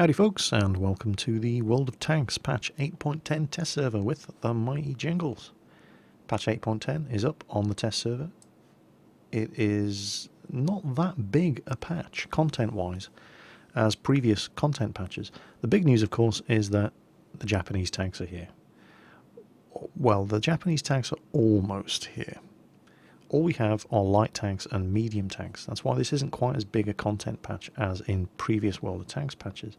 Howdy folks, and welcome to the World of Tanks patch 8.10 test server with the mighty Jingles. Patch 8.10 is up on the test server. It is not that big a patch, content-wise, as previous content patches. The big news, of course, is that the Japanese tanks are here. Well, the Japanese tanks are almost here. All we have are light tanks and medium tanks. That's why this isn't quite as big a content patch as in previous World of Tanks patches.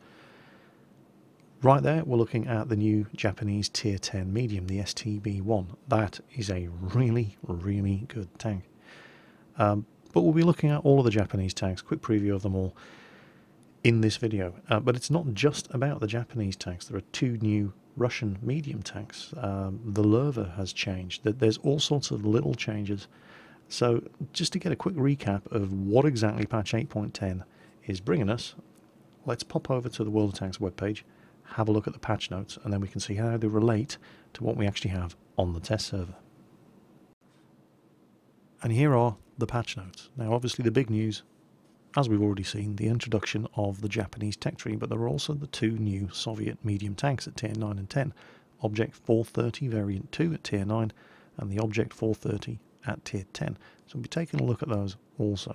Right there, we're looking at the new Japanese Tier 10 medium, the STB-1. That is a really, really good tank. But we'll be looking at all of the Japanese tanks, quick preview of them all in this video. But it's not just about the Japanese tanks. There are two new Russian medium tanks. The Lerva has changed. There's all sorts of little changes. So just to get a quick recap of what exactly patch 8.10 is bringing us, let's pop over to the World of Tanks webpage, have a look at the patch notes, and then we can see how they relate to what we actually have on the test server. And here are the patch notes. Now obviously the big news, as we've already seen, the introduction of the Japanese tech tree, but there are also the two new Soviet medium tanks at tier 9 and 10, Object 430 Variant 2 at tier 9 and the Object 430 at tier 10. So we'll be taking a look at those also.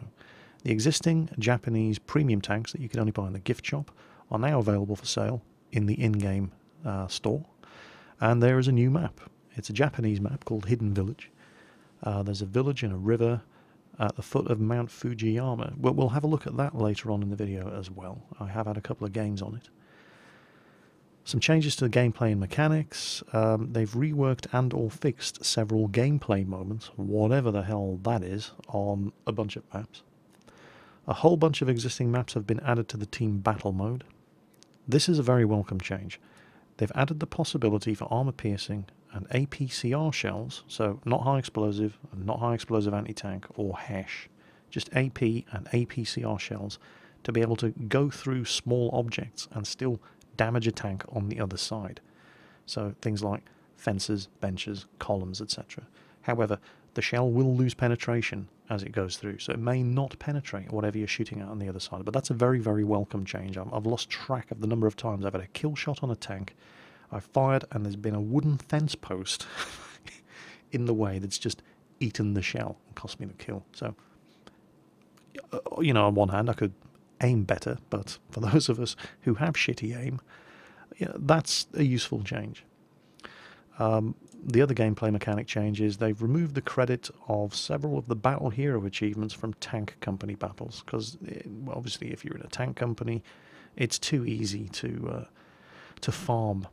The existing Japanese premium tanks that you can only buy in the gift shop are now available for sale in the in-game store, and there is a new map. It's a Japanese map called Hidden Village. There's a village and a river at the foot of Mount Fujiyama. We'll have a look at that later on in the video as well. I have had a couple of games on it. Some changes to the gameplay and mechanics. They've reworked and or fixed several gameplay moments, whatever the hell that is, on a bunch of maps. A whole bunch of existing maps have been added to the team battle mode. This is a very welcome change. They've added the possibility for armor piercing and APCR shells, so not high explosive and not high explosive anti-tank or HESH, just AP and APCR shells to be able to go through small objects and still damage a tank on the other side. So things like fences, benches, columns, etc. However, the shell will lose penetration as it goes through, so it may not penetrate whatever you're shooting at on the other side. But that's a very, very welcome change. I've lost track of the number of times I've had a kill shot on a tank, I've fired and there's been a wooden fence post in the way that's just eaten the shell and cost me the kill. So, you know, on one hand I could aim better, but for those of us who have shitty aim, yeah, that's a useful change. The other gameplay mechanic change is they've removed the credit of several of the Battle Hero achievements from tank company battles, because obviously if you're in a tank company, it's too easy to farm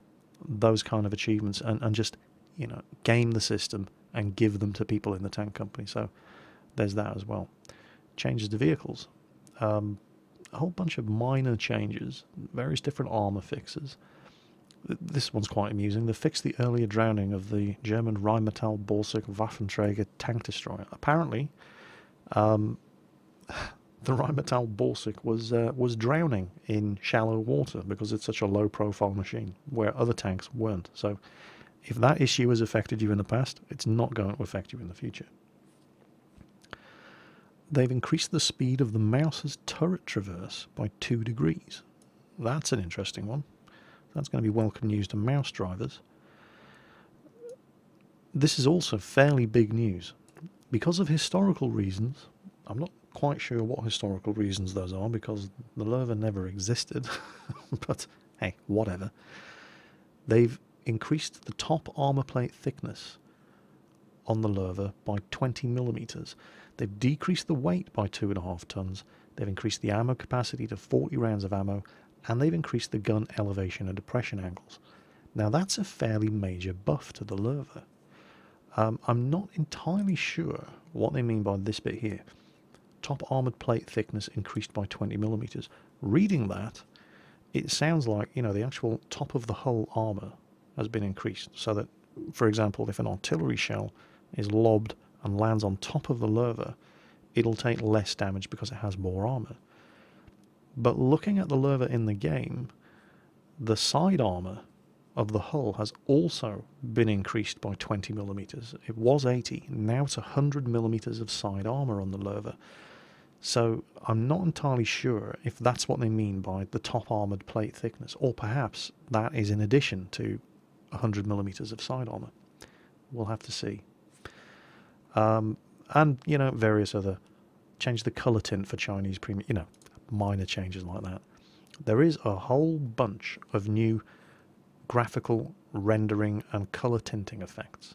those kind of achievements and just, you know, game the system and give them to people in the tank company. So there's that as well. Changes to vehicles. A whole bunch of minor changes, various different armor fixes. This one's quite amusing. They fixed the earlier drowning of the German Rheinmetall Borsig Waffenträger tank destroyer. Apparently, the Rheinmetall Borsig was drowning in shallow water because it's such a low-profile machine, where other tanks weren't. So, if that issue has affected you in the past, it's not going to affect you in the future. They've increased the speed of the mouse's turret traverse by 2 degrees. That's an interesting one. That's going to be welcome news to mouse drivers. This is also fairly big news. Because of historical reasons, I'm not quite sure what historical reasons those are, because the Lerva never existed, but hey, whatever. They've increased the top armor plate thickness on the Lerva by 20 millimeters. They've decreased the weight by 2.5 tons. They've increased the ammo capacity to 40 rounds of ammo, and they've increased the gun elevation and depression angles. Now that's a fairly major buff to the Lerva. I'm not entirely sure what they mean by this bit here. Top armoured plate thickness increased by 20 millimeters. Reading that, it sounds like, you know, the actual top of the hull armour has been increased, so that, for example, if an artillery shell is lobbed and lands on top of the Lerva, it'll take less damage because it has more armour. But looking at the Lerva in the game, the side armour of the hull has also been increased by 20 millimeters. It was 80, now it's 100 millimeters of side armour on the Lerva. So I'm not entirely sure if that's what they mean by the top armoured plate thickness, or perhaps that is in addition to 100 millimeters of side armour. We'll have to see. And, you know, various other, change the colour tint for Chinese premium, you know, minor changes like that. There is a whole bunch of new graphical rendering and colour tinting effects.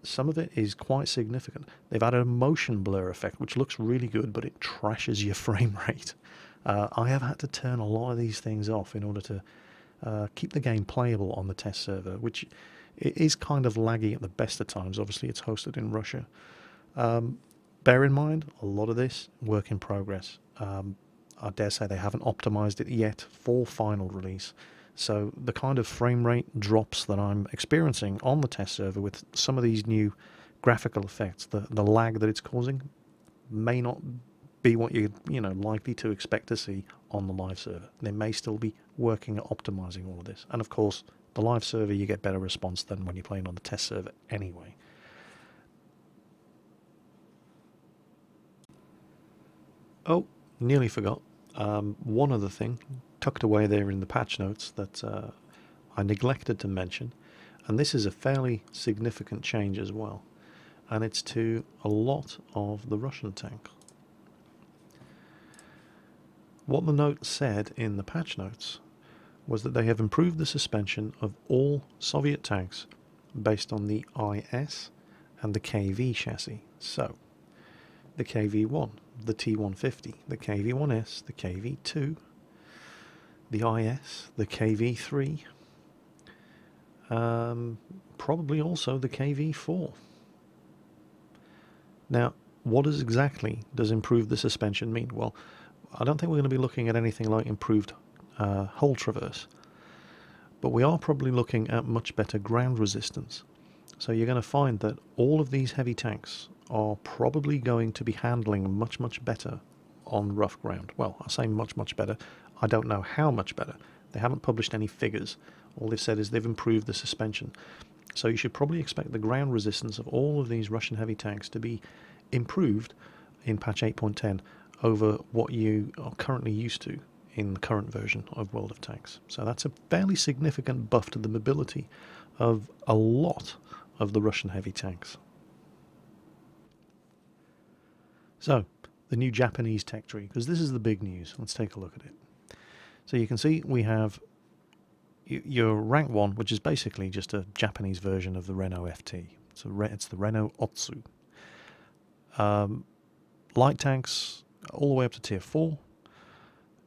Some of it is quite significant. They've added a motion blur effect, which looks really good, but it trashes your frame rate. I have had to turn a lot of these things off in order to keep the game playable on the test server, which it is kind of laggy at the best of times. Obviously, it's hosted in Russia. Bear in mind, a lot of this, work in progress. I dare say they haven't optimized it yet for final release. So the kind of frame rate drops that I'm experiencing on the test server with some of these new graphical effects, the lag that it's causing may not be what you're likely to expect to see on the live server. They may still be working at optimizing all of this. And of course, the live server, you get better response than when you're playing on the test server anyway. Oh, nearly forgot. One other thing tucked away there in the patch notes that I neglected to mention, and this is a fairly significant change as well, and it's to a lot of the Russian tanks. What the note said in the patch notes was that they have improved the suspension of all Soviet tanks based on the IS and the KV chassis. So, the KV-1, the T-150, the KV-1S, the KV-2, the IS, the KV-3, probably also the KV-4. Now, what exactly does improved the suspension mean? Well, I don't think we're going to be looking at anything like improved hull traverse, but we are probably looking at much better ground resistance. So you're going to find that all of these heavy tanks are probably going to be handling much, much better on rough ground. Well, I say much, much better. I don't know how much better. They haven't published any figures. All they've said is they've improved the suspension. So you should probably expect the ground resistance of all of these Russian heavy tanks to be improved in patch 8.10 over what you are currently used to in the current version of World of Tanks. So that's a fairly significant buff to the mobility of a lot of the Russian heavy tanks. So, the new Japanese tech tree, because this is the big news. Let's take a look at it. So you can see we have your rank 1, which is basically just a Japanese version of the Renault FT. It's the Renault Otsu. Light tanks all the way up to tier 4.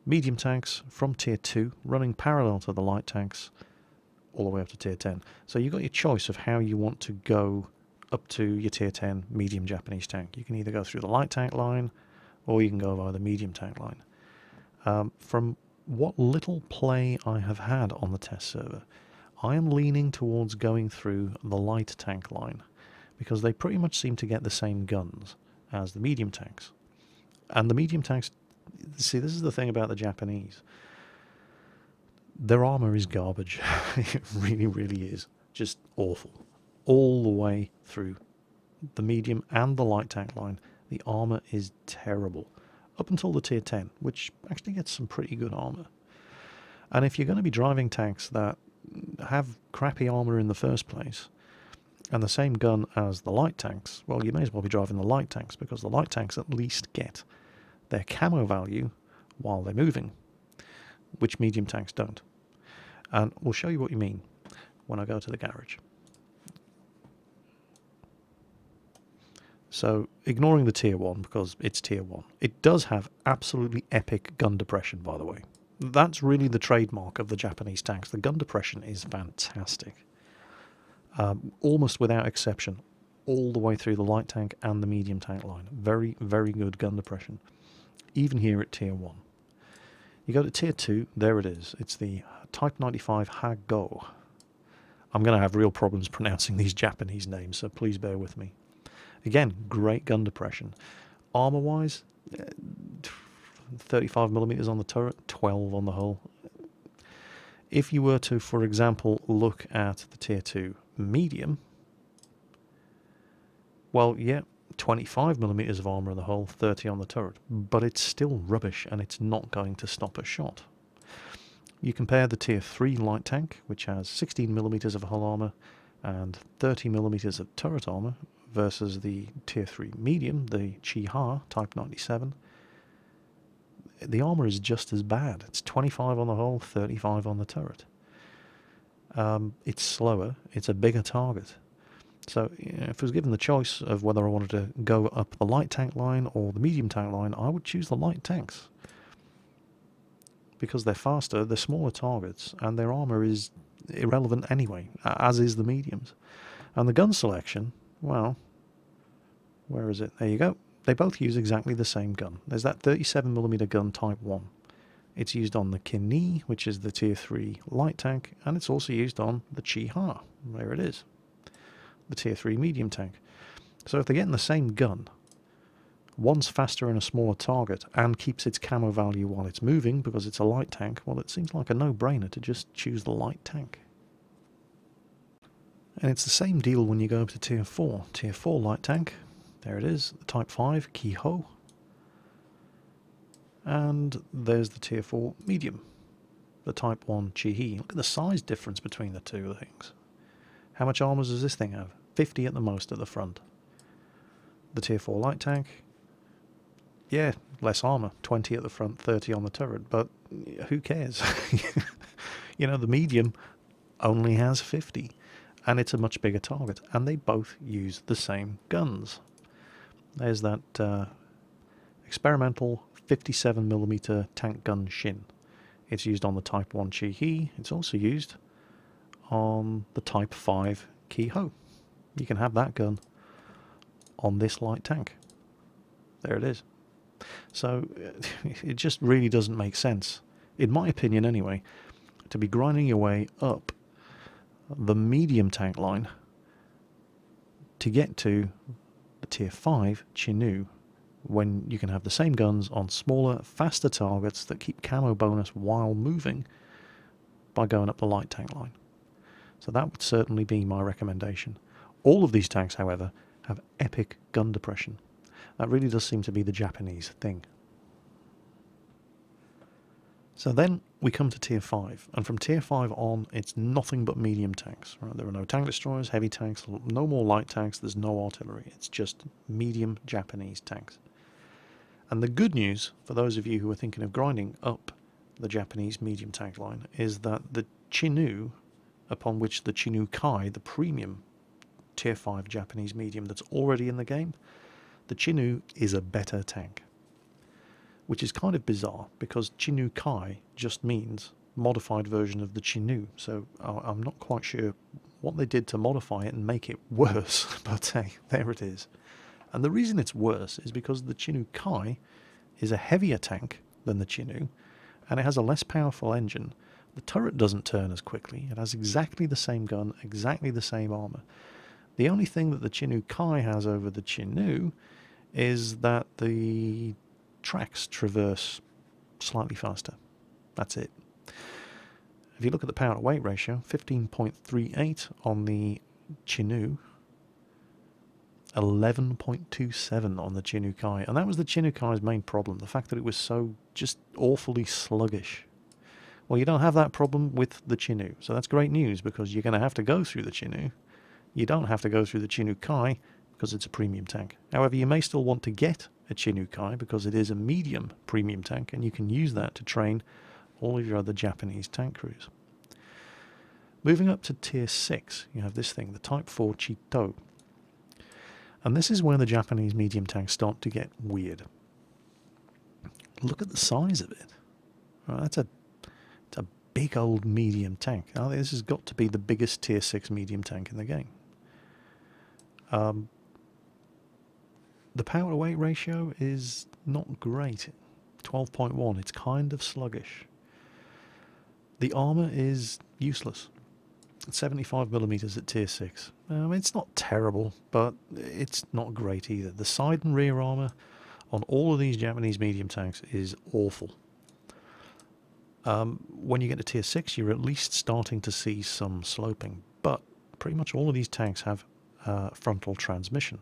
Medium tanks from tier 2, running parallel to the light tanks, all the way up to tier 10. So you've got your choice of how you want to go up to your tier 10 medium Japanese tank. You can either go through the light tank line, or you can go via the medium tank line. From what little play I have had on the test server, I am leaning towards going through the light tank line, because they pretty much seem to get the same guns as the medium tanks. And the medium tanks, see, this is the thing about the Japanese. Their armor is garbage. It really, really is. Just awful. All the way through the medium and the light tank line, the armor is terrible. Up until the tier 10, which actually gets some pretty good armor. And if you're going to be driving tanks that have crappy armor in the first place, and the same gun as the light tanks, well, you may as well be driving the light tanks, because the light tanks at least get their camo value while they're moving, which medium tanks don't. And we'll show you what you mean when I go to the garage. So, ignoring the tier 1, because it's tier 1, it does have absolutely epic gun depression, by the way. That's really the trademark of the Japanese tanks. The gun depression is fantastic. Almost without exception, all the way through the light tank and the medium tank line. Very, very good gun depression, even here at tier 1. You go to tier 2, there it is. It's the Type 95 Hago. I'm going to have real problems pronouncing these Japanese names, so please bear with me. Again, great gun depression. Armor-wise, 35mm on the turret, 12 on the hull. If you were to, for example, look at the tier 2 medium, well, yeah, 25mm of armour in the hull, 30 on the turret, but it's still rubbish and it's not going to stop a shot. You compare the Tier 3 light tank, which has 16mm of hull armour and 30mm of turret armour, versus the Tier 3 medium, the Chi-Ha Type 97. The armour is just as bad. It's 25 on the hull, 35 on the turret. It's slower, it's a bigger target. So if I was given the choice of whether I wanted to go up the light tank line or the medium tank line, I would choose the light tanks. Because they're faster, they're smaller targets, and their armour is irrelevant anyway, as is the mediums. And the gun selection, well, where is it? There you go. They both use exactly the same gun. There's that 37mm gun Type 1. It's used on the Kini, which is the Tier 3 light tank, and it's also used on the Chi-Ha. There it is. The Tier 3 medium tank. So if they're getting the same gun, one's faster and a smaller target and keeps its camo value while it's moving because it's a light tank, well, it seems like a no-brainer to just choose the light tank. And it's the same deal when you go up to Tier 4. Tier 4 light tank, there it is, the Type 5 Ki-Ho. And there's the Tier 4 medium, the Type 1 Chi-He. Look at the size difference between the two things. How much armour does this thing have? 50 at the most at the front. The Tier 4 light tank, yeah, less armour, 20 at the front, 30 on the turret, but who cares? You know, the medium only has 50, and it's a much bigger target, and they both use the same guns. There's that experimental 57mm tank gun Shin. It's used on the Type 1 Chi-He. It's also used on the Type 5 Ki-Ho. You can have that gun on this light tank. There it is. So it just really doesn't make sense, in my opinion anyway, to be grinding your way up the medium tank line to get to the Tier 5 Chinook, when you can have the same guns on smaller, faster targets that keep camo bonus while moving by going up the light tank line. So that would certainly be my recommendation. All of these tanks, however, have epic gun depression. That really does seem to be the Japanese thing. So then we come to Tier 5, and from Tier 5 on, it's nothing but medium tanks. Right? There are no tank destroyers, heavy tanks, no more light tanks, there's no artillery. It's just medium Japanese tanks. And the good news, for those of you who are thinking of grinding up the Japanese medium tank line, is that the Chinook, upon which the Chinook Kai, the premium Tier 5 Japanese medium that's already in the game, the Chinook is a better tank. Which is kind of bizarre, because Chinook Kai just means modified version of the Chinook, so I'm not quite sure what they did to modify it and make it worse, but hey, there it is. And the reason it's worse is because the Chinook Kai is a heavier tank than the Chinook, and it has a less powerful engine. The turret doesn't turn as quickly, it has exactly the same gun, exactly the same armour. The only thing that the Chinook Kai has over the Chinook is that the tracks traverse slightly faster. That's it. If you look at the power to weight ratio, 15.38 on the Chinook, 11.27 on the Chinook Kai, and that was the Chinook Kai's main problem, the fact that it was so just awfully sluggish. Well, you don't have that problem with the Chinook, so that's great news, because you're going to have to go through the Chinook. You don't have to go through the Chinook Kai because it's a premium tank. However, you may still want to get a Chinook Kai because it is a medium premium tank, and you can use that to train all of your other Japanese tank crews. Moving up to Tier 6, you have this thing, the Type 4 Chito. And this is where the Japanese medium tanks start to get weird. Look at the size of it. Right, it's a big old medium tank. I think this has got to be the biggest Tier 6 medium tank in the game. The power to weight ratio is not great. 12.1. It's kind of sluggish. The armour is useless. 75mm at Tier 6. It's not terrible, but it's not great either. The side and rear armour on all of these Japanese medium tanks is awful. When you get to Tier 6, you're at least starting to see some sloping, but pretty much all of these tanks have frontal transmission.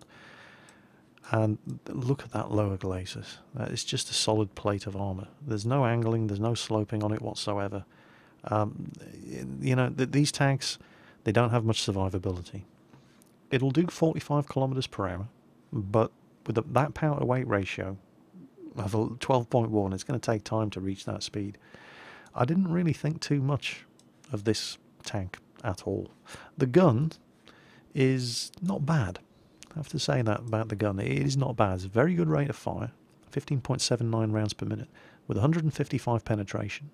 And look at that lower glacis. It's just a solid plate of armour. There's no angling, there's no sloping on it whatsoever. You know, these tanks, they don't have much survivability. It'll do 45 kilometers per hour, but with that power to weight ratio of 12.1, it's going to take time to reach that speed. I didn't really think too much of this tank at all. The gun is not bad. I have to say that about the gun. It is not bad. It's a very good rate of fire, 15.79 rounds per minute, with 155 penetration,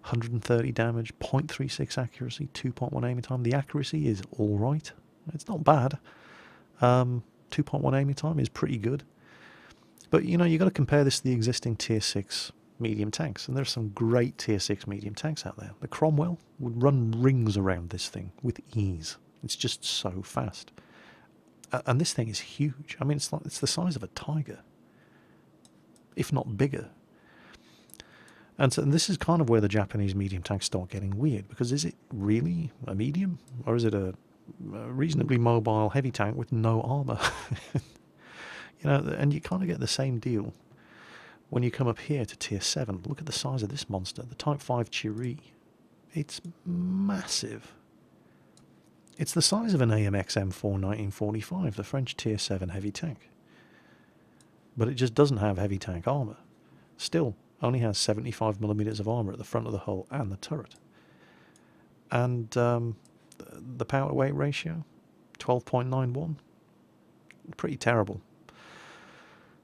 130 damage, 0.36 accuracy, 2.1 aiming time. The accuracy is all right. It's not bad. 2.1 aiming time is pretty good. But, you know, you've got to compare this to the existing Tier 6 medium tanks, and there's some great Tier 6 medium tanks out there. The Cromwell would run rings around this thing with ease. It's just so fast. And this thing is huge. I mean, it's the size of a tiger, if not bigger. And so this is kind of where the Japanese medium tanks start getting weird, because is it really a medium, or is it a reasonably mobile heavy tank with no armour? You know, and you kind of get the same deal when you come up here to Tier 7. Look at the size of this monster, the Type 5 Chiri. It's massive. It's the size of an AMX M4 1945, the French Tier 7 heavy tank. But it just doesn't have heavy tank armour. Still, only has 75mm of armour at the front of the hull and the turret. And the power weight ratio, 12.91. Pretty terrible.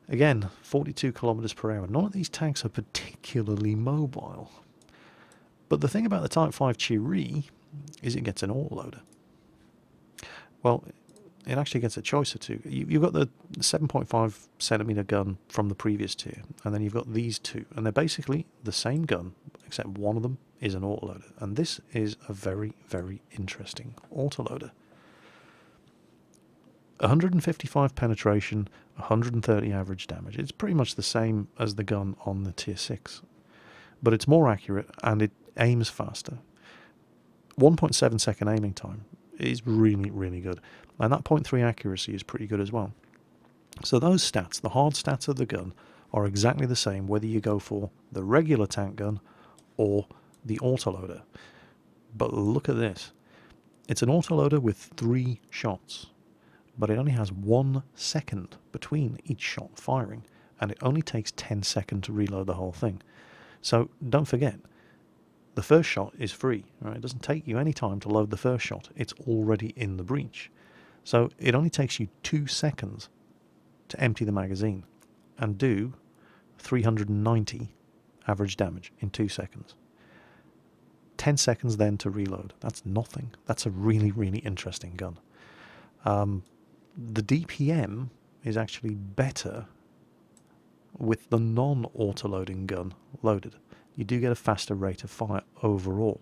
Again, 42 kilometers per hour. None of these tanks are particularly mobile. But the thing about the Type 5 Chiri is it gets an autoloader. Well, it actually gets a choice or two. You've got the 7.5 centimeter gun from the previous tier, and then you've got these two, and they're basically the same gun, except one of them is an autoloader. And this is a very, very interesting autoloader. 155 penetration, 130 average damage. It's pretty much the same as the gun on the Tier 6, but it's more accurate and it aims faster. 1.7 second aiming time is really, really good, and that 0.3 accuracy is pretty good as well. So those stats, the hard stats of the gun, are exactly the same whether you go for the regular tank gun or the autoloader. But look at this. It's an autoloader with 3 shots, but it only has 1 second between each shot firing, and it only takes 10 seconds to reload the whole thing. So don't forget, the first shot is free, right? It doesn't take you any time to load the first shot. It's already in the breech. So it only takes you 2 seconds to empty the magazine and do 390 average damage in 2 seconds. 10 seconds then to reload. That's nothing. That's a really, really interesting gun. The DPM is actually better with the non-autoloading gun loaded. You do get a faster rate of fire overall,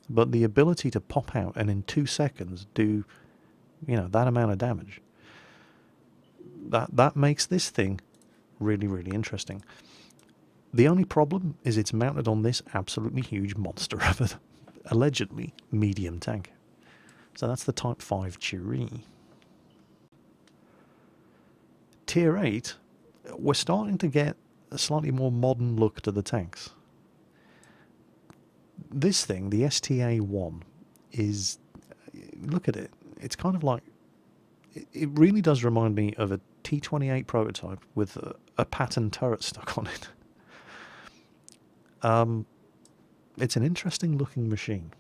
but the ability to pop out and in 2 seconds do, you know, that amount of damage, that makes this thing really, really interesting. The only problem is it's mounted on this absolutely huge monster of an allegedly medium tank. So that's the Type 5 Chiri. Tier 8, we're starting to get a slightly more modern look to the tanks. This thing, the STA-1, is, look at it, it's kind of like, it really does remind me of a T-28 prototype with a pattern turret stuck on it. It's an interesting looking machine.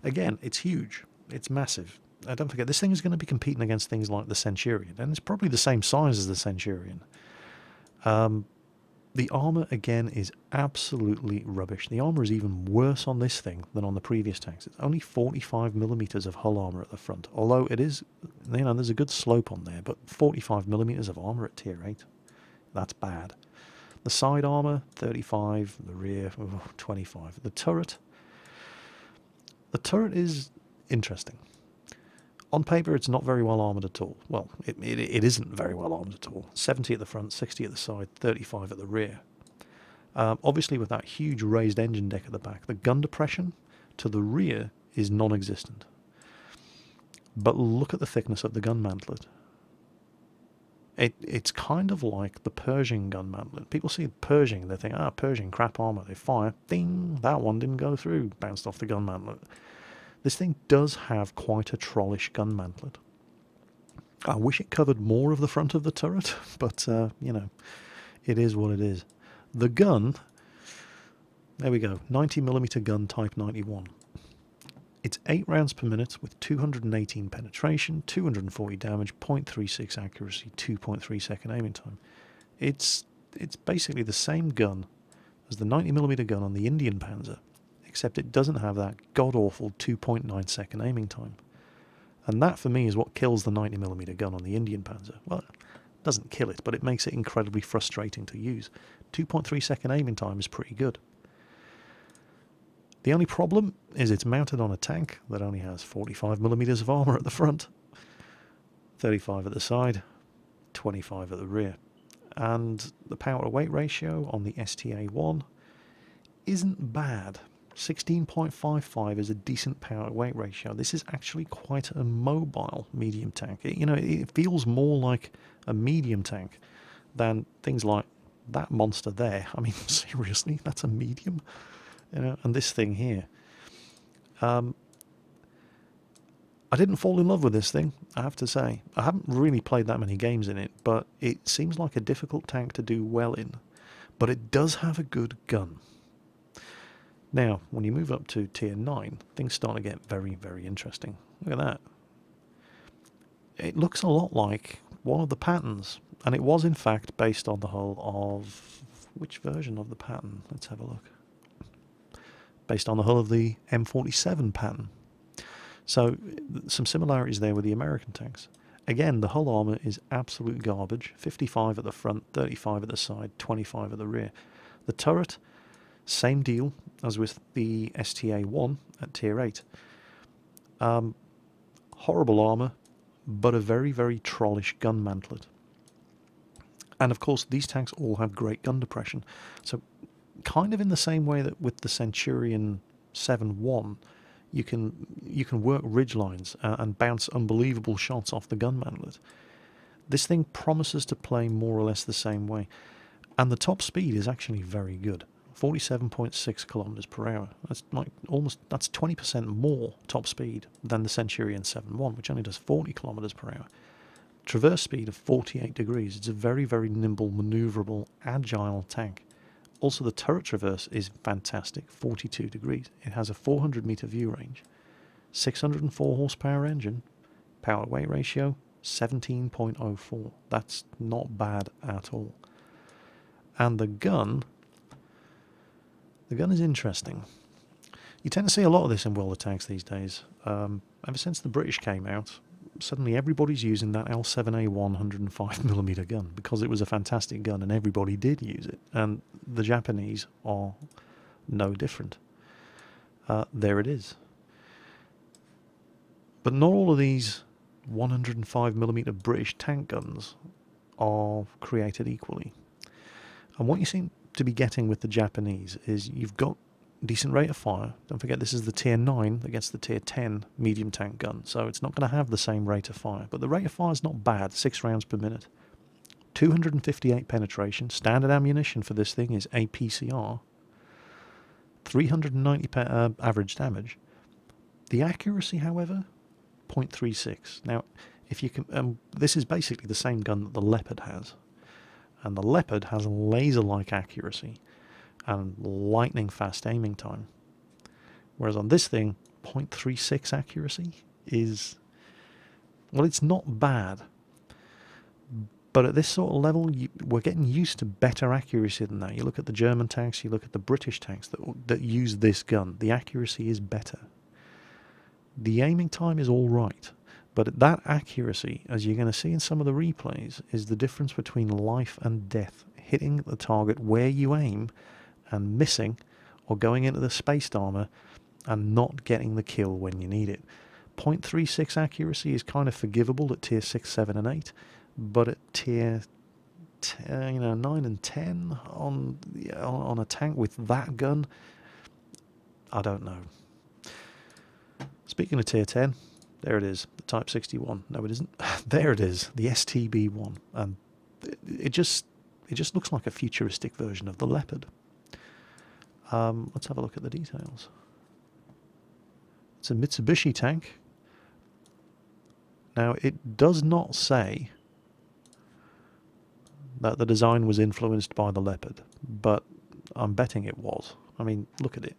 Again, it's huge, it's massive. Don't forget, this thing is going to be competing against things like the Centurion, and it's probably the same size as the Centurion. The armour, again, is absolutely rubbish. The armour is even worse on this thing than on the previous tanks. It's only 45mm of hull armour at the front, although it is, you know, there's a good slope on there, but 45mm of armour at Tier 8, that's bad. The side armour, 35, the rear, 25. The turret is interesting. On paper, it's not very well armoured at all. Well, it isn't very well armoured at all. 70 at the front, 60 at the side, 35 at the rear. Obviously, with that huge raised engine deck at the back, the gun depression to the rear is non-existent. But look at the thickness of the gun mantlet. It's kind of like the Pershing gun mantlet. People see Pershing, they think, Pershing, crap armor. They fire, ding, that one didn't go through, bounced off the gun mantlet. This thing does have quite a trollish gun mantlet. I wish it covered more of the front of the turret, but, you know, it is what it is. The gun, there we go, 90mm gun Type 91. It's 8 rounds per minute with 218 penetration, 240 damage, 0.36 accuracy, 2.3 second aiming time. It's basically the same gun as the 90mm gun on the Indian Panzer, except it doesn't have that god-awful 2.9 second aiming time. And that, for me, is what kills the 90mm gun on the Indian Panzer. Well, it doesn't kill it, but it makes it incredibly frustrating to use. 2.3 second aiming time is pretty good. The only problem is it's mounted on a tank that only has 45mm of armour at the front, 35 at the side, 25 at the rear. And the power to weight ratio on the STA-1 isn't bad. 16.55 is a decent power to weight ratio. This is actually quite a mobile medium tank. It feels more like a medium tank than things like that monster there. I mean, seriously, that's a medium? And this thing here. I didn't fall in love with this thing, I have to say. I haven't really played that many games in it, but it seems like a difficult tank to do well in. But it does have a good gun. Now, when you move up to tier 9, things start to get very, very interesting. Look at that. It looks a lot like one of the patterns, and it was in fact based on the hull of... which version of the pattern? Let's have a look. Based on the hull of the M47 pattern. So, some similarities there with the American tanks. Again, the hull armour is absolute garbage. 55 at the front, 35 at the side, 25 at the rear. The turret, same deal as with the STA-1 at tier 8. Horrible armour, but a very, very trollish gun mantlet. And of course, these tanks all have great gun depression. So, kind of in the same way that with the Centurion 7-1, you can work ridge lines and bounce unbelievable shots off the gun mantlet. This thing promises to play more or less the same way, and the top speed is actually very good. 47.6 kilometers per hour. That's like that's 20% more top speed than the Centurion 7-1, which only does 40 kilometers per hour. Traverse speed of 48 degrees. It's a very, very nimble, maneuverable, agile tank. Also, the turret traverse is fantastic, 42 degrees. It has a 400-meter view range, 604 horsepower engine, power to weight ratio 17.04. That's not bad at all. And the gun is interesting. You tend to see a lot of this in World of Tanks these days. Ever since the British came out, suddenly everybody's using that L7A1 105mm gun because it was a fantastic gun and everybody did use it. And the Japanese are no different. There it is. But not all of these 105mm British tank guns are created equally. And what you seem to be getting with the Japanese is you've got decent rate of fire. Don't forget this is the tier 9 that gets the tier 10 medium tank gun, so it's not going to have the same rate of fire. But the rate of fire is not bad, 6 rounds per minute. 258 penetration. Standard ammunition for this thing is APCR. 390 average damage. The accuracy, however, 0.36. Now, if you can, this is basically the same gun that the Leopard has, and the Leopard has laser-like accuracy and lightning fast aiming time, whereas on this thing, 0.36 accuracy is, well, it's not bad, but at this sort of level, we're getting used to better accuracy than that. You look at the German tanks, you look at the British tanks that use this gun, the accuracy is better. The aiming time is all right, but that accuracy, as you're going to see in some of the replays, is the difference between life and death, hitting the target where you aim and missing, or going into the spaced armor and not getting the kill when you need it. 0.36 accuracy is kind of forgivable at tier 6, 7 and 8, but at tier 9 and 10 on a tank with that gun, I don't know. Speaking of tier 10, there it is, the Type 61. No, it isn't. There it is, the STB1. And it just looks like a futuristic version of the Leopard. Let's have a look at the details. It's a Mitsubishi tank. Now, it does not say that the design was influenced by the Leopard, but I'm betting it was. I mean, look at it.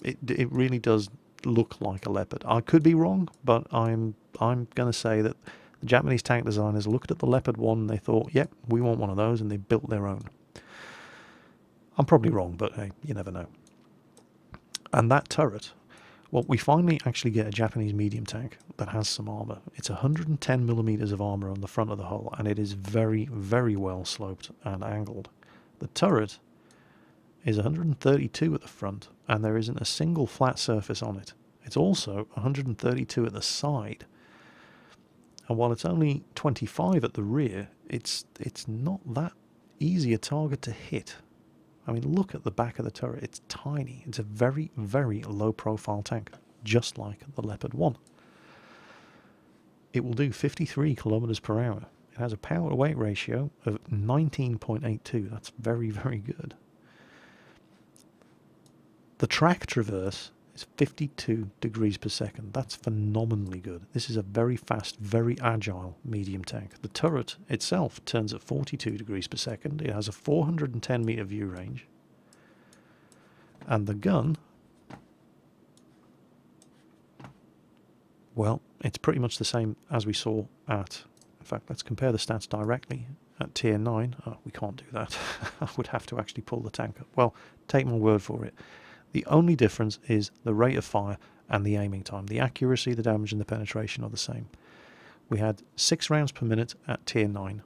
It really does look like a Leopard. I could be wrong, but I'm going to say that the Japanese tank designers looked at the Leopard one and they thought, yep, we want one of those, and they built their own. I'm probably wrong, but hey, you never know. And that turret, well, we finally actually get a Japanese medium tank that has some armour. It's 110 millimeters of armour on the front of the hull, and it is very, very well sloped and angled. The turret is 132 at the front, and there isn't a single flat surface on it. It's also 132 at the side. And while it's only 25 at the rear, it's not that easy a target to hit. I mean, look at the back of the turret. It's tiny. It's a very, very low-profile tank, just like the Leopard 1. It will do 53 kilometers per hour. It has a power-to-weight ratio of 19.82. That's very, very good. The track traverse is 52 degrees per second. That's phenomenally good. This is a very fast, very agile medium tank. The turret itself turns at 42 degrees per second. It has a 410 meter view range. And the gun, well, it's pretty much the same as we saw at, in fact, let's compare the stats directly at tier 9. Oh, we can't do that. I would have to actually pull the tank up. Well, take my word for it. The only difference is the rate of fire and the aiming time. The accuracy, the damage, and the penetration are the same. We had 6 rounds per minute at tier 9.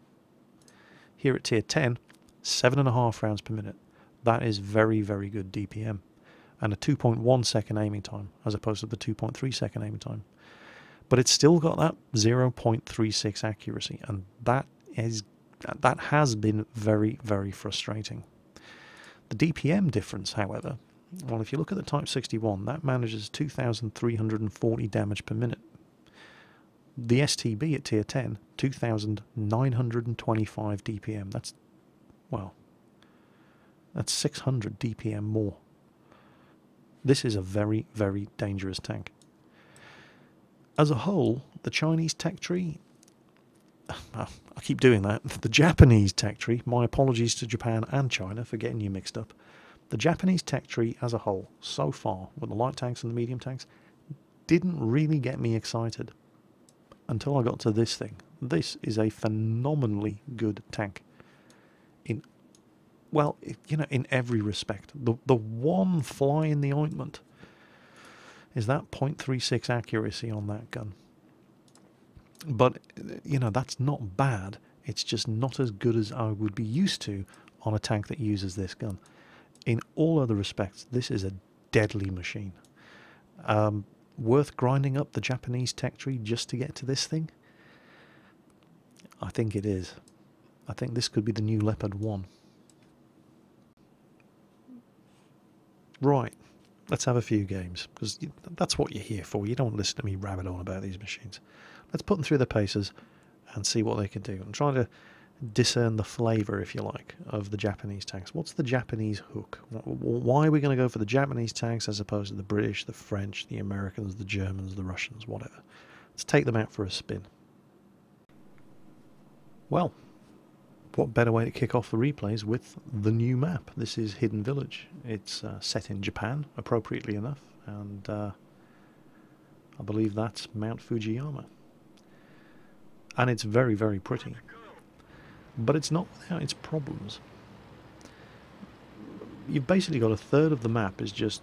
Here at tier 10, 7.5 rounds per minute. That is very, very good DPM. And a 2.1 second aiming time, as opposed to the 2.3 second aiming time. But it's still got that 0.36 accuracy, and that has been very, very frustrating. The DPM difference, however, well, if you look at the Type 61, that manages 2,340 damage per minute. The STB at tier 10, 2,925 DPM. That's 600 DPM more. This is a very, very dangerous tank. As a whole, the Chinese tech tree, I keep doing that, the Japanese tech tree, my apologies to Japan and China for getting you mixed up. The Japanese tech tree as a whole, so far, with the light tanks and the medium tanks, didn't really get me excited until I got to this thing. This is a phenomenally good tank. Well, you know, in every respect. The one fly in the ointment is that 0.36 accuracy on that gun. But, you know, that's not bad. It's just not as good as I would be used to on a tank that uses this gun. In all other respects, this is a deadly machine. Worth grinding up the Japanese tech tree just to get to this thing? I think it is. I think this could be the new Leopard 1. Right, let's have a few games, because that's what you're here for. You don't want to listen to me rabbit on about these machines. Let's put them through the paces and see what they can do. I'm trying to discern the flavour, if you like, of the Japanese tanks. What's the Japanese hook? Why are we going to go for the Japanese tanks as opposed to the British, the French, the Americans, the Germans, the Russians, whatever? Let's take them out for a spin. Well, what better way to kick off the replays with the new map? This is Hidden Village. It's set in Japan, appropriately enough, and I believe that's Mount Fujiyama. And it's very, very pretty. But it's not without its problems. You've basically got a third of the map is just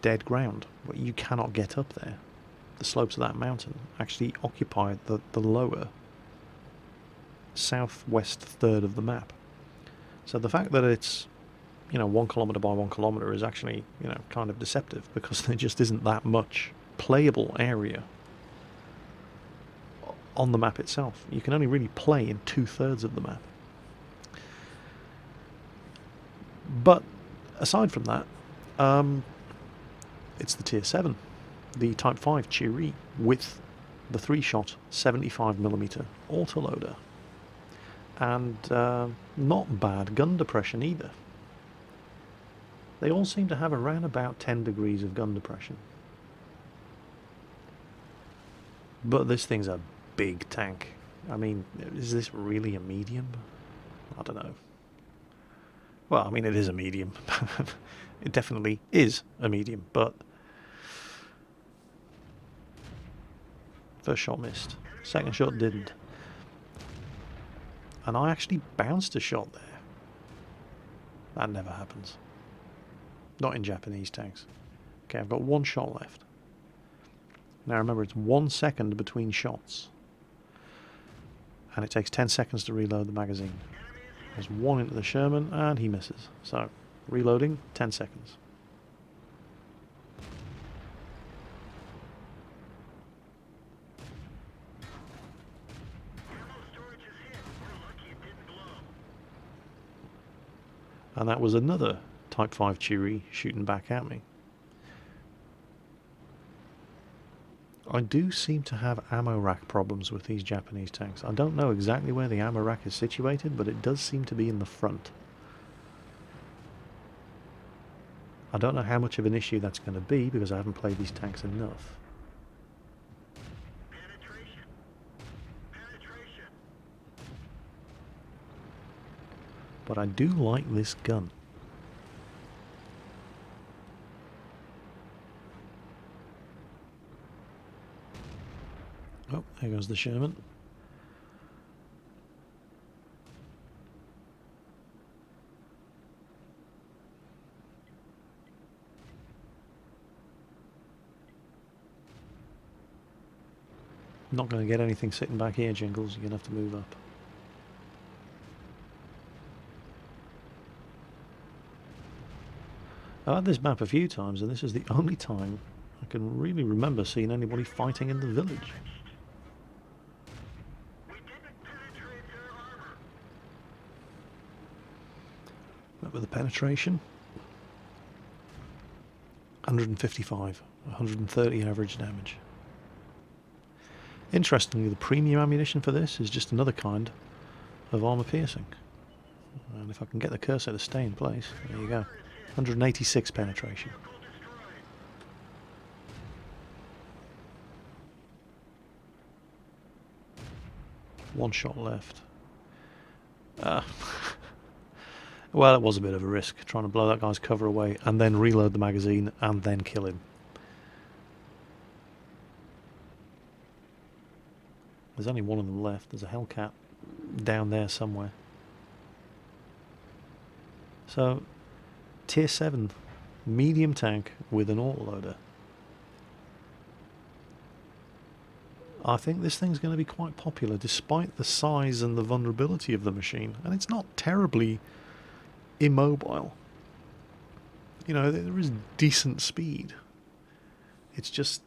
dead ground. You cannot get up there. The slopes of that mountain actually occupy the lower southwest third of the map. So the fact that it's, you know, 1 kilometer by 1 kilometer is actually, you know, kind of deceptive, because there just isn't that much playable area on the map itself. You can only really play in 2/3 of the map. But aside from that, it's the tier 7, the Type 5 Cheery with the 3-shot 75mm autoloader. and not bad gun depression either. They all seem to have around about 10 degrees of gun depression. But this thing's a big tank. I mean, is this really a medium? I don't know. Well, I mean, it is a medium. It definitely is a medium, but first shot missed. Second shot didn't. And I actually bounced a shot there. That never happens. Not in Japanese tanks. Okay, I've got one shot left. Now remember, it's 1 second between shots. And it takes 10 seconds to reload the magazine. There's one into the Sherman, and he misses. So, reloading, 10 seconds. And that was another Type 5 Cheery shooting back at me. I do seem to have ammo rack problems with these Japanese tanks. I don't know exactly where the ammo rack is situated, but it does seem to be in the front. I don't know how much of an issue that's going to be because I haven't played these tanks enough. But I do like this gun. Oh, there goes the Sherman. Not going to get anything sitting back here, Jingles. You're going to have to move up. I've had this map a few times, and this is the only time I can really remember seeing anybody fighting in the village. Map with the penetration. 155, 130 average damage. Interestingly, the premium ammunition for this is just another kind of armor piercing. And if I can get the cursor to stay in place, there you go. 186 penetration. One shot left. Well, it was a bit of a risk, trying to blow that guy's cover away and then reload the magazine and then kill him. There's only one of them left. There's a Hellcat down there somewhere. So, Tier 7 medium tank with an autoloader. I think this thing's going to be quite popular despite the size and the vulnerability of the machine. And it's not terribly immobile. You know, there is decent speed. It's just,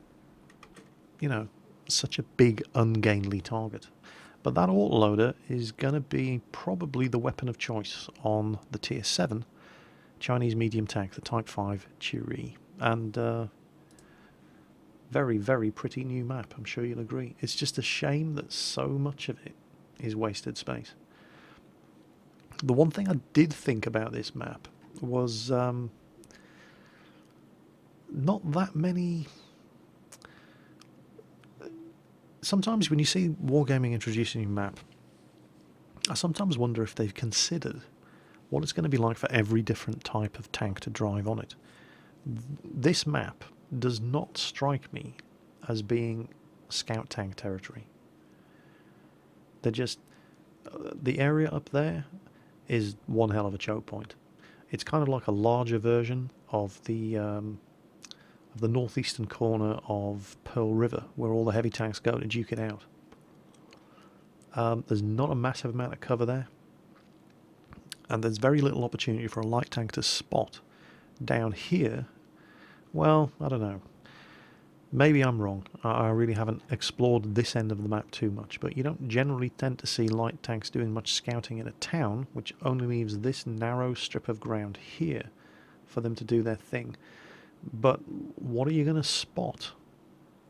you know, such a big ungainly target. But that autoloader is going to be probably the weapon of choice on the Tier 7 Chinese medium tank, the Type 5 Cheery. And very, very pretty new map, I'm sure you'll agree. It's just a shame that so much of it is wasted space. The one thing I did think about this map was not that many... Sometimes when you see Wargaming introducing a new map, I sometimes wonder if they've considered what it's going to be like for every different type of tank to drive on it. This map does not strike me as being scout tank territory. They're just... the area up there is one hell of a choke point. It's kind of like a larger version of the northeastern corner of Pearl River, where all the heavy tanks go to duke it out. There's not a massive amount of cover there, and there's very little opportunity for a light tank to spot. Down here, well, I don't know. Maybe I'm wrong. I really haven't explored this end of the map too much, but you don't generally tend to see light tanks doing much scouting in a town, which only leaves this narrow strip of ground here for them to do their thing. But what are you going to spot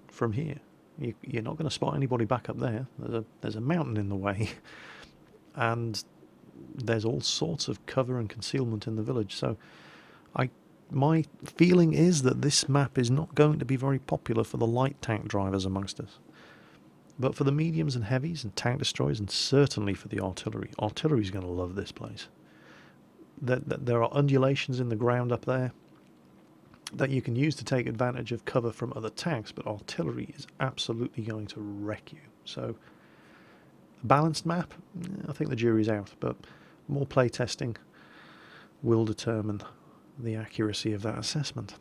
from here? You're not going to spot anybody back up there. There's a mountain in the way. and there's all sorts of cover and concealment in the village. So my feeling is that this map is not going to be very popular for the light tank drivers amongst us. But for the mediums and heavies and tank destroyers, and certainly for the artillery, artillery's going to love this place. There are undulations in the ground up there that you can use to take advantage of cover from other tanks, but artillery is absolutely going to wreck you. So, a balanced map, I think the jury's out, but more playtesting will determine the accuracy of that assessment.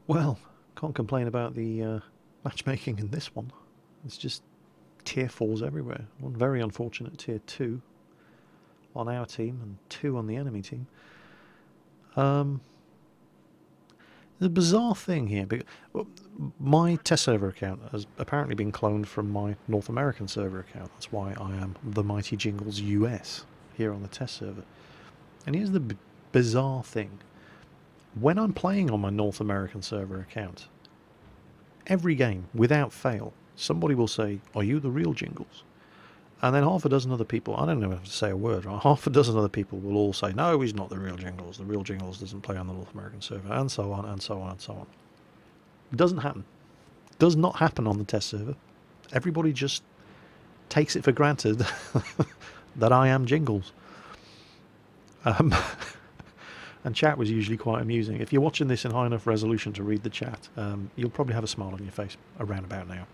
Well, can't complain about the matchmaking in this one. It's just tier 4s everywhere. One very unfortunate tier 2 on our team and 2 on the enemy team. The bizarre thing here, because my test server account has apparently been cloned from my North American server account. That's why I am the mighty Jingles US here on the test server. And here's the bizarre thing. When I'm playing on my North American server account, every game, without fail, somebody will say, "Are you the real Jingles?" And then half a dozen other people, I don't know if to say a word, right? Half a dozen other people will all say, "No, he's not the real Jingles. The real Jingles doesn't play on the North American server," and so on, and so on, and so on. It doesn't happen. Does not happen on the test server. Everybody just takes it for granted that I am Jingles. And chat was usually quite amusing. If you're watching this in high enough resolution to read the chat, you'll probably have a smile on your face around about now.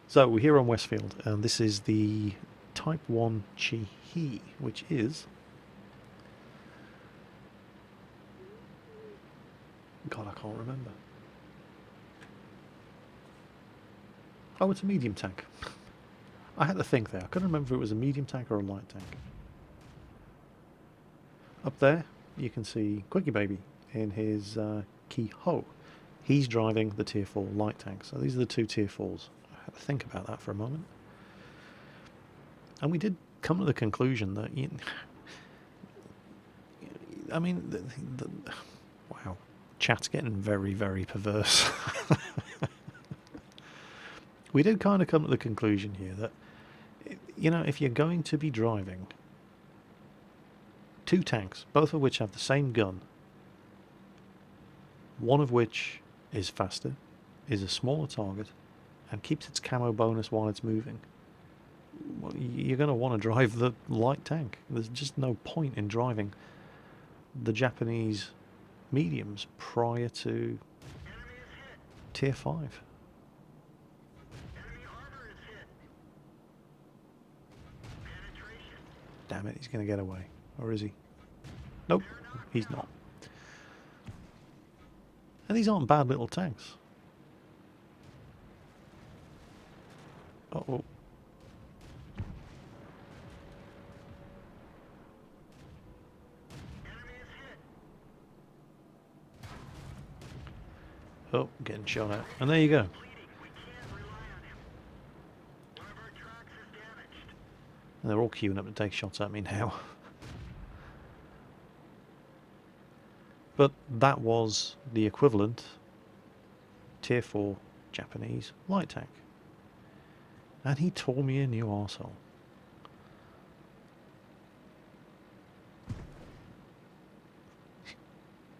So we're here on Westfield, and this is the Type 1 Chi-He, which is... God, I can't remember. Oh, it's a medium tank. I had to think there. I couldn't remember if it was a medium tank or a light tank. Up there, you can see Quickie Baby in his Ki-Ho. He's driving the Tier 4 light tank. So these are the 2 Tier 4s. I had to think about that for a moment. And we did come to the conclusion that... I mean, wow. Chat's getting very, very perverse. We did kind of come to the conclusion here that, you know, if you're going to be driving 2 tanks, both of which have the same gun, one of which is faster, is a smaller target, and keeps its camo bonus while it's moving, well, you're going to want to drive the light tank. There's just no point in driving the Japanese mediums prior to Tier 5. Damn it, he's going to get away. Or is he? Nope, he's not. And these aren't bad little tanks. Uh-oh. Oh, getting shot at. And there you go. And they're all queuing up to take shots at me now. But that was the equivalent Tier 4 Japanese light tank. And he tore me a new arsehole.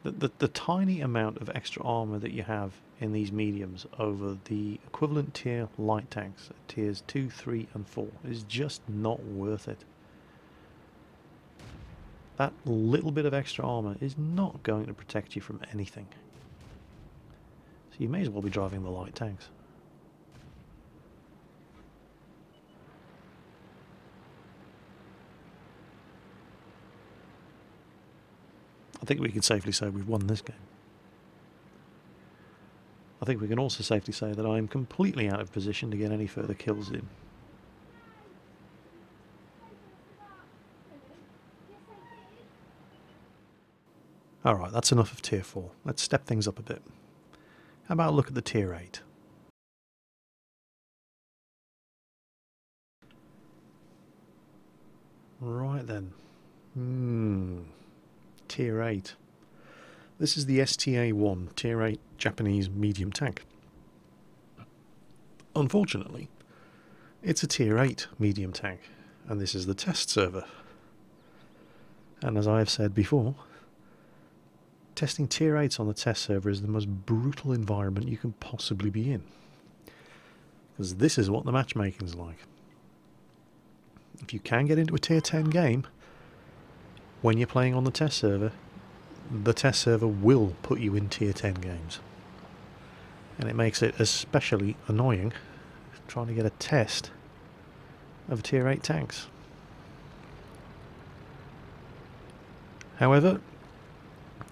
The tiny amount of extra armour that you have in these mediums over the equivalent tier light tanks at tiers 2, 3 and 4 is just not worth it. That little bit of extra armour is not going to protect you from anything. So you may as well be driving the light tanks. I think we can safely say we've won this game. I think we can also safely say that I am completely out of position to get any further kills in. Alright, that's enough of Tier 4. Let's step things up a bit. How about a look at the Tier 8? Right then. Tier 8. This is the STA-1 Tier 8 Japanese medium tank. Unfortunately, it's a Tier 8 medium tank, and this is the test server. And as I have said before, testing Tier 8s on the test server is the most brutal environment you can possibly be in. Because this is what the matchmaking's like. If you can get into a Tier 10 game, when you're playing on the test server will put you in Tier 10 games. And it makes it especially annoying trying to get a test of Tier 8 tanks. However,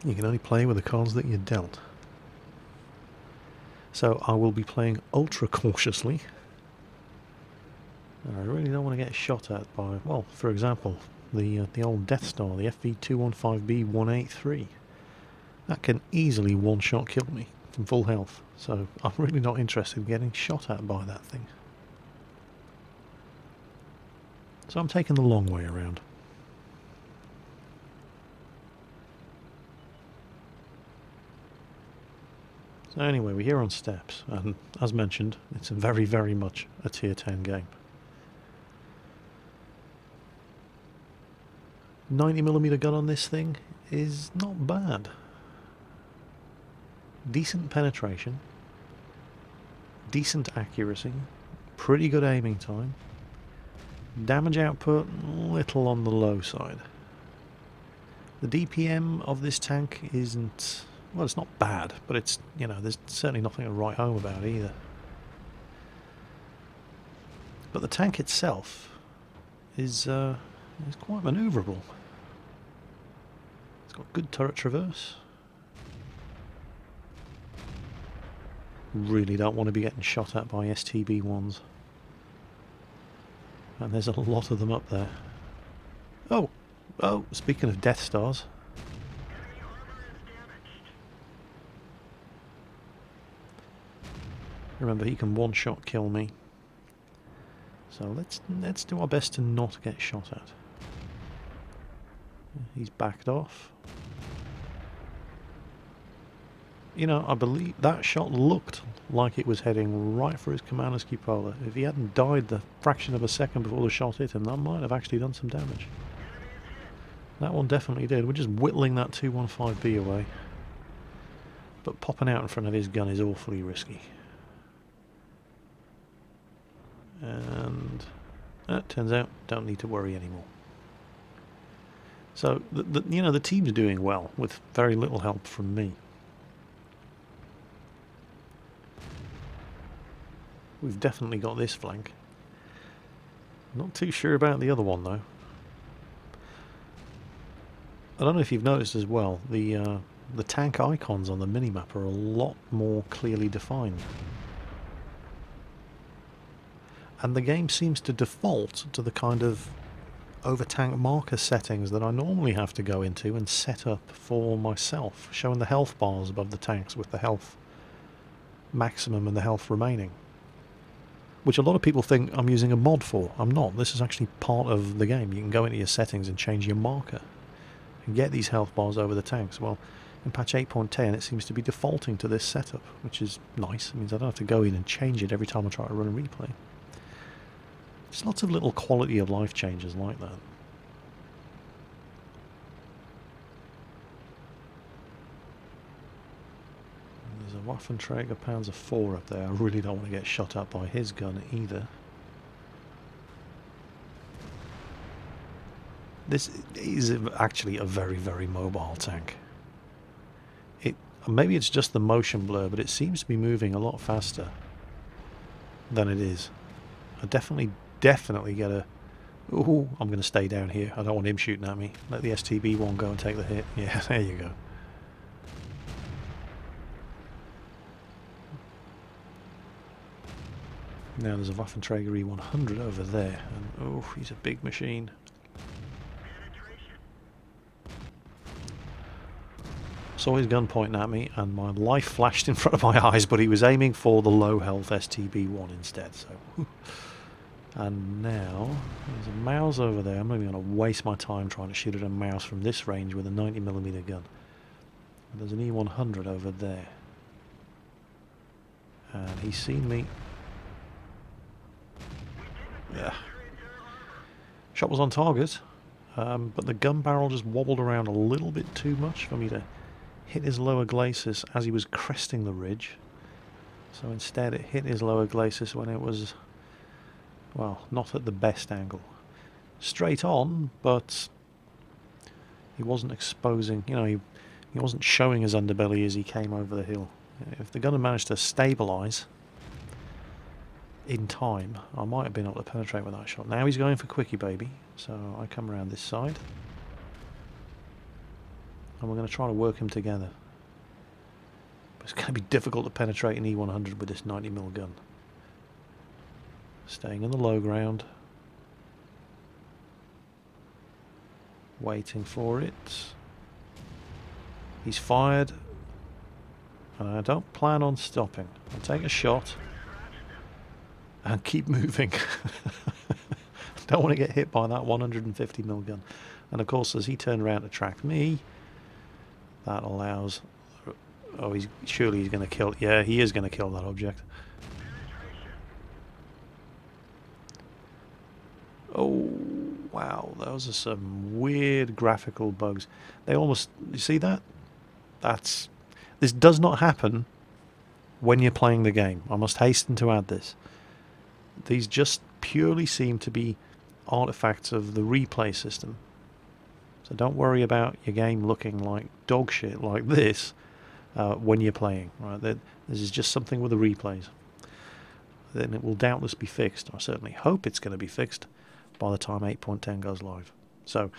you can only play with the cards that you're dealt. So I will be playing ultra cautiously. And I really don't want to get shot at by, well, for example, the old Death Star, the FV215B183. That can easily one-shot kill me from full health. So I'm really not interested in getting shot at by that thing. So I'm taking the long way around. So anyway, we're here on steps, and as mentioned, it's very, very much a Tier 10 game. 90mm gun on this thing is not bad. Decent penetration, decent accuracy, pretty good aiming time. Damage output, little on the low side. The DPM of this tank isn't, well, it's not bad, but it's, you know, there's certainly nothing to write home about either. But the tank itself is quite manoeuvrable. It's got good turret traverse. Really don't want to be getting shot at by STB-1s. And there's a lot of them up there. Oh, speaking of Death Stars. Remember, he can one-shot kill me. So let's do our best to not get shot at. He's backed off. You know, I believe that shot looked like it was heading right for his commander's cupola. If he hadn't died the fraction of a second before the shot hit him, that might have actually done some damage. That one definitely did. We're just whittling that 215B away. But popping out in front of his gun is awfully risky. And that turns out, don't need to worry anymore. So, you know, the team's doing well with very little help from me. We've definitely got this flank. Not too sure about the other one though. I don't know if you've noticed as well, the tank icons on the minimap are a lot more clearly defined. And the game seems to default to the kind of over-tank marker settings that I normally have to go into and set up for myself, showing the health bars above the tanks with the health maximum and the health remaining. Which a lot of people think I'm using a mod for. I'm not. This is actually part of the game. You can go into your settings and change your marker and get these health bars over the tanks. Well, in patch 8.10 it seems to be defaulting to this setup, which is nice. It means I don't have to go in and change it every time I try to run a replay. There's lots of little quality of life changes like that. There's a Waffenträger Panzer IV up there. I really don't want to get shot at by his gun either. This is actually a very, very mobile tank. Maybe it's just the motion blur, but it seems to be moving a lot faster than it is. I definitely get a... Ooh, I'm going to stay down here. I don't want him shooting at me. Let the STB-1 go and take the hit. Yeah, there you go. Now there's a Waffenträger E100 over there. And oh, he's a big machine. Saw his gun pointing at me and my life flashed in front of my eyes, but he was aiming for the low health STB-1 instead. So, and now there's a mouse over there. I'm not even going to waste my time trying to shoot at a mouse from this range with a 90mm gun. There's an E100 over there. And he's seen me. Yeah. Shot was on target, but the gun barrel just wobbled around a little bit too much for me to hit his lower glacis as he was cresting the ridge. So instead it hit his lower glacis when it was, well, not at the best angle. Straight on, but he wasn't exposing, you know, he wasn't showing his underbelly as he came over the hill. If the gun had managed to stabilise in time, I might have been able to penetrate with that shot. Now he's going for quickie baby, so I come around this side. And we're going to try to work him together. But it's going to be difficult to penetrate an E100 with this 90mm gun. Staying in the low ground. Waiting for it. He's fired. And I don't plan on stopping. I'll take a shot. And keep moving. Don't want to get hit by that 150mm gun. And of course, as he turned around to track me, that allows... Oh, surely he's going to kill... Yeah, he is going to kill that object. Oh, wow. Those are some weird graphical bugs. They almost... You see that? That's... This does not happen when you're playing the game. I must hasten to add this. These just purely seem to be artifacts of the replay system. So don't worry about your game looking like dog shit like this when you're playing. Right? This is just something with the replays. Then it will doubtless be fixed. I certainly hope it's going to be fixed by the time 8.10 goes live. So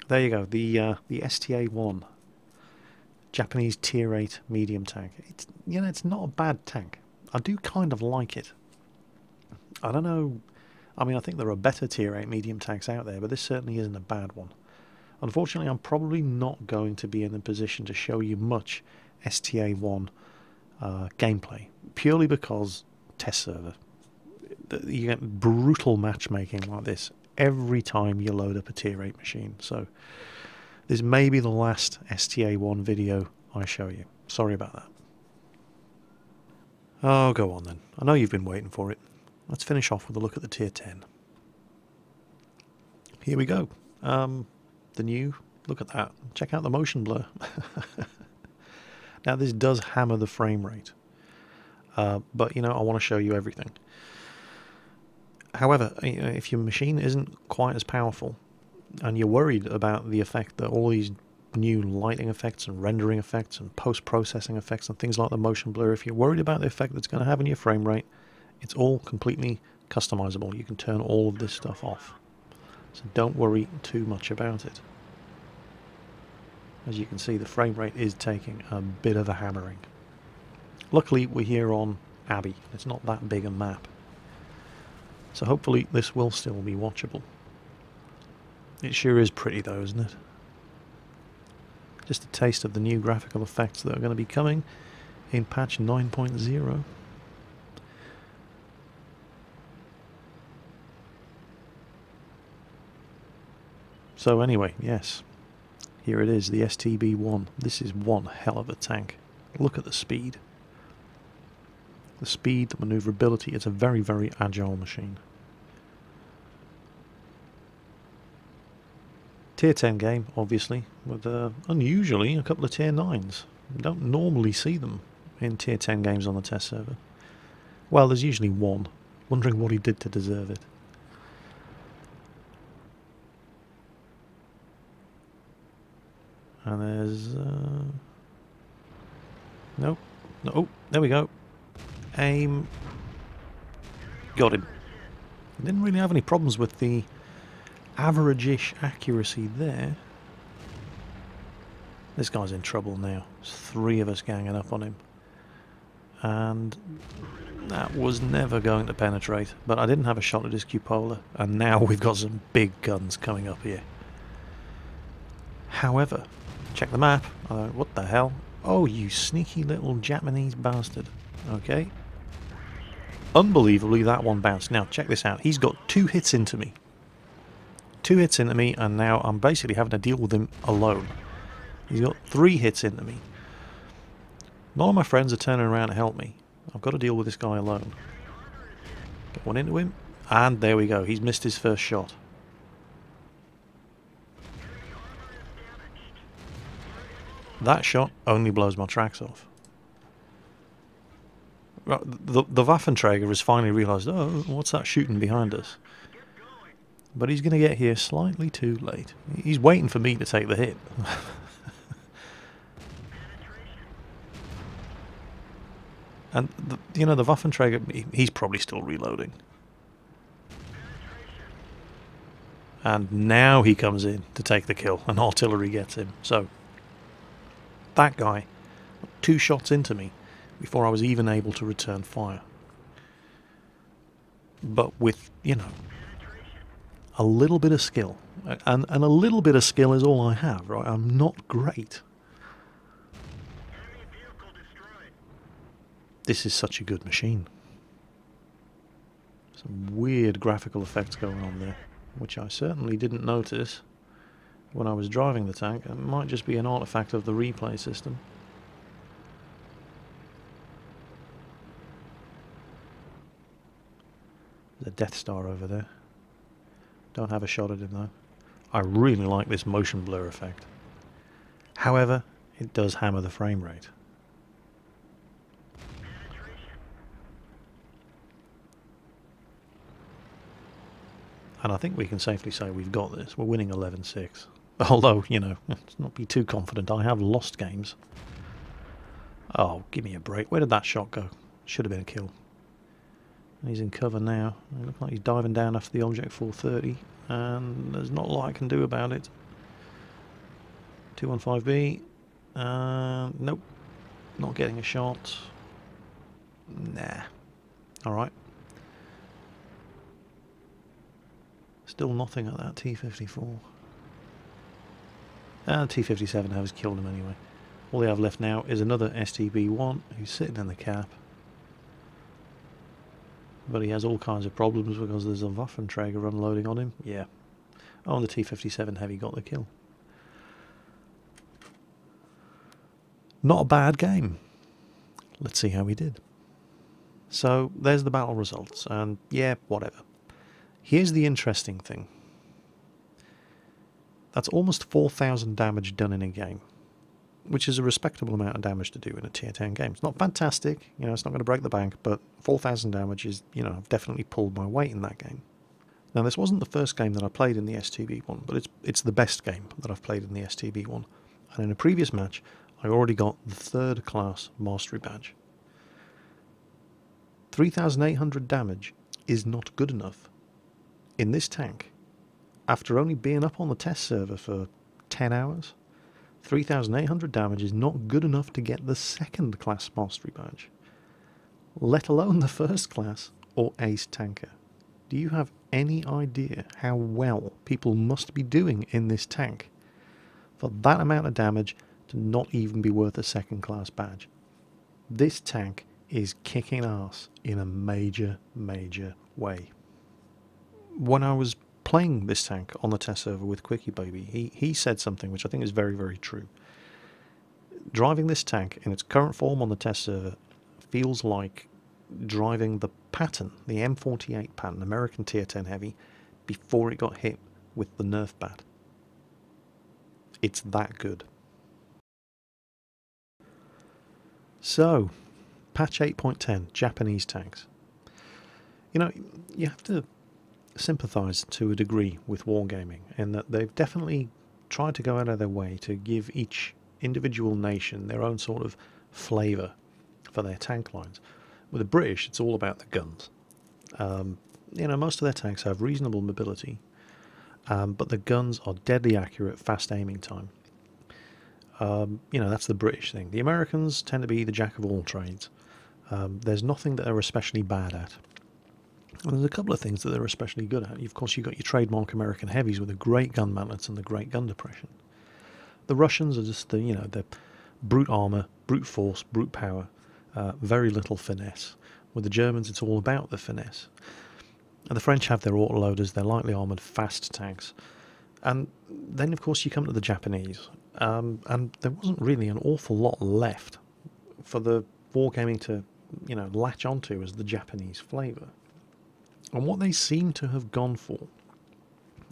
there you go. The STA-1 Japanese Tier 8 medium tank. It's, you know, it's not a bad tank. I do kind of like it. I don't know. I mean, I think there are better Tier 8 medium tanks out there, but this certainly isn't a bad one. Unfortunately, I'm probably not going to be in a position to show you much STA-1 gameplay, purely because test server. You get brutal matchmaking like this every time you load up a Tier 8 machine. So this may be the last STA-1 video I show you. Sorry about that. Oh, go on then. I know you've been waiting for it. Let's finish off with a look at the Tier 10. Here we go. The new, look at that. Check out the motion blur. Now this does hammer the frame rate. But, you know, I want to show you everything. However, if your machine isn't quite as powerful, and you're worried about the effect that all these new lighting effects and rendering effects and post-processing effects and things like the motion blur, if you're worried about the effect that's going to have on your frame rate, it's all completely customizable. You can turn all of this stuff off. So don't worry too much about it. As you can see, the frame rate is taking a bit of a hammering. Luckily, we're here on Abbey. It's not that big a map. So hopefully this will still be watchable. It sure is pretty though, isn't it? Just a taste of the new graphical effects that are going to be coming in patch 9.0. So anyway, yes, here it is, the STB-1. This is one hell of a tank. Look at the speed. The speed, the maneuverability. It's a very, very agile machine. Tier 10 game, obviously, with unusually a couple of Tier 9s. You don't normally see them in Tier 10 games on the test server. Well, there's usually one. Wondering what he did to deserve it. And there's... Nope. No, oh, there we go. Aim. Got him. Didn't really have any problems with the average-ish accuracy there. This guy's in trouble now. There's 3 of us ganging up on him. And that was never going to penetrate. But I didn't have a shot at his cupola. And now we've got some big guns coming up here. However, check the map. What the hell? Oh, you sneaky little Japanese bastard. Okay. Unbelievably, that one bounced. Now, check this out. He's got 2 hits into me. 2 hits into me, and now I'm basically having to deal with him alone. He's got 3 hits into me. None of my friends are turning around to help me. I've got to deal with this guy alone. Get one into him. And there we go. He's missed his first shot. That shot only blows my tracks off. The Waffenträger has finally realised, oh, what's that shooting behind us? But he's going to get here slightly too late. He's waiting for me to take the hit. And, you know, the Waffenträger, he's probably still reloading. And now he comes in to take the kill, and artillery gets him. So, that guy, 2 shots into me before I was even able to return fire. But with, you know, a little bit of skill. And a little bit of skill is all I have, right? I'm not great. This is such a good machine. Some weird graphical effects going on there, which I certainly didn't notice when I was driving the tank. It might just be an artifact of the replay system. There's a Death Star over there. Don't have a shot at him though. I really like this motion blur effect. However, it does hammer the frame rate. And I think we can safely say we've got this. We're winning 11-6. Although, you know, let's not be too confident. I have lost games. Oh, give me a break. Where did that shot go? Should have been a kill. He's in cover now. It looks like he's diving down after the object 430. And there's not a lot I can do about it. 215B. Nope. Not getting a shot. Nah. Alright. Still nothing at that T-54. And T-57 has killed him anyway. All they have left now is another STB-1 who's sitting in the cap. But he has all kinds of problems because there's a Waffenträger unloading on him. Yeah. Oh, and the T-57 Heavy got the kill. Not a bad game. Let's see how we did. So, there's the battle results. And yeah, whatever. Here's the interesting thing. That's almost 4,000 damage done in a game, which is a respectable amount of damage to do in a tier 10 game. It's not fantastic, you know, it's not going to break the bank, but 4,000 damage is, you know, I've definitely pulled my weight in that game. Now, this wasn't the first game that I played in the STB1, but it's the best game that I've played in the STB1. And in a previous match, I already got the 3rd class mastery badge. 3,800 damage is not good enough in this tank. After only being up on the test server for 10 hours, 3,800 damage is not good enough to get the 2nd class mastery badge, let alone the 1st class or ace tanker. Do you have any idea how well people must be doing in this tank for that amount of damage to not even be worth a 2nd class badge? This tank is kicking ass in a major, major way. When I was playing this tank on the test server with Quickie Baby, he said something which I think is very, very true. Driving this tank in its current form on the test server feels like driving the pattern, the M48 pattern, American Tier 10 Heavy, before it got hit with the Nerf bat. It's that good. So, patch 8.10, Japanese tanks. You know, you have to sympathise to a degree with wargaming in that they've definitely tried to go out of their way to give each individual nation their own sort of flavour for their tank lines. With the British, it's all about the guns. You know, most of their tanks have reasonable mobility, but the guns are deadly accurate, fast aiming time. You know, that's the British thing. The Americans tend to be the jack of all trades. There's nothing that they're especially bad at. And there's a couple of things that they're especially good at. Of course, you've got your trademark American heavies with the great gun mantlets and the great gun depression. The Russians are just, you know, they're brute armour, brute force, brute power, very little finesse. With the Germans, it's all about the finesse. And the French have their autoloaders, their lightly armoured, fast tanks. And then, of course, you come to the Japanese. And there wasn't really an awful lot left for the wargaming to, latch onto as the Japanese flavour. And what they seem to have gone for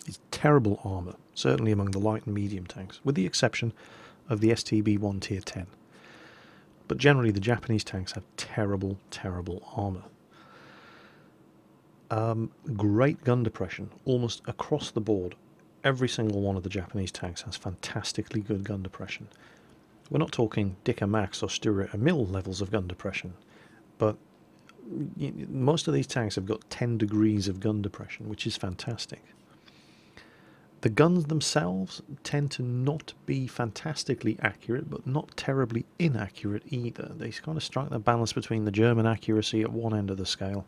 is terrible armour, certainly among the light and medium tanks, with the exception of the STB-1 Tier 10. But generally the Japanese tanks have terrible, terrible armour. Great gun depression, almost across the board. Every single one of the Japanese tanks has fantastically good gun depression. We're not talking Dicker Max or Stuart Mill levels of gun depression, but most of these tanks have got 10 degrees of gun depression, which is fantastic. The guns themselves tend to not be fantastically accurate, but not terribly inaccurate either. They kind of strike the balance between the German accuracy at one end of the scale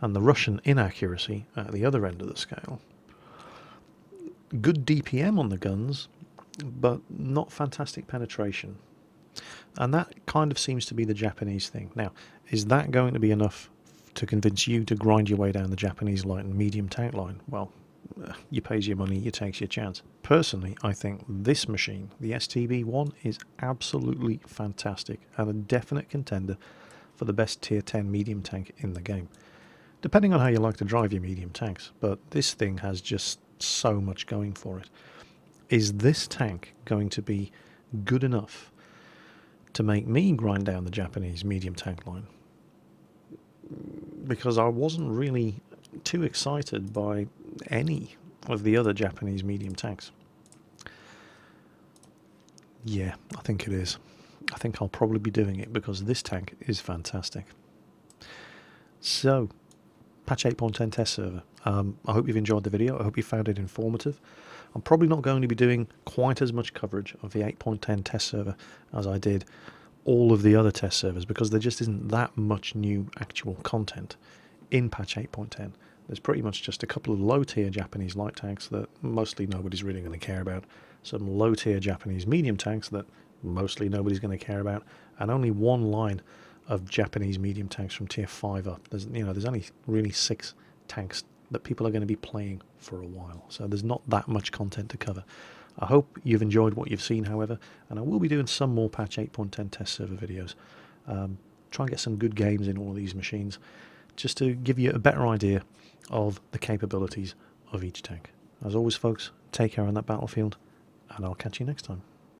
and the Russian inaccuracy at the other end of the scale. Good DPM on the guns, but not fantastic penetration. And that kind of seems to be the Japanese thing. Now, is that going to be enough to convince you to grind your way down the Japanese light and medium tank line? Well, you pays your money, you takes your chance. Personally, I think this machine, the STB-1, is absolutely fantastic and a definite contender for the best Tier 10 medium tank in the game. Depending on how you like to drive your medium tanks, but this thing has just so much going for it. Is this tank going to be good enough to make me grind down the Japanese medium tank line? Because I wasn't really too excited by any of the other Japanese medium tanks. Yeah, I think it is. I think I'll probably be doing it because this tank is fantastic. So, patch 8.10 test server. I hope you've enjoyed the video. I hope you found it informative. I'm probably not going to be doing quite as much coverage of the 8.10 test server as I did all of the other test servers, because there just isn't that much new actual content in patch 8.10. There's pretty much just a couple of low-tier Japanese light tanks that mostly nobody's really going to care about, some low-tier Japanese medium tanks that mostly nobody's going to care about, and only one line of Japanese medium tanks from tier 5 up. There's only really 6 tanks that people are going to be playing for a while, so there's not that much content to cover. I hope you've enjoyed what you've seen, however, and I will be doing some more patch 8.10 test server videos. Try and get some good games in all of these machines, just to give you a better idea of the capabilities of each tank. As always, folks, take care on that battlefield, and I'll catch you next time.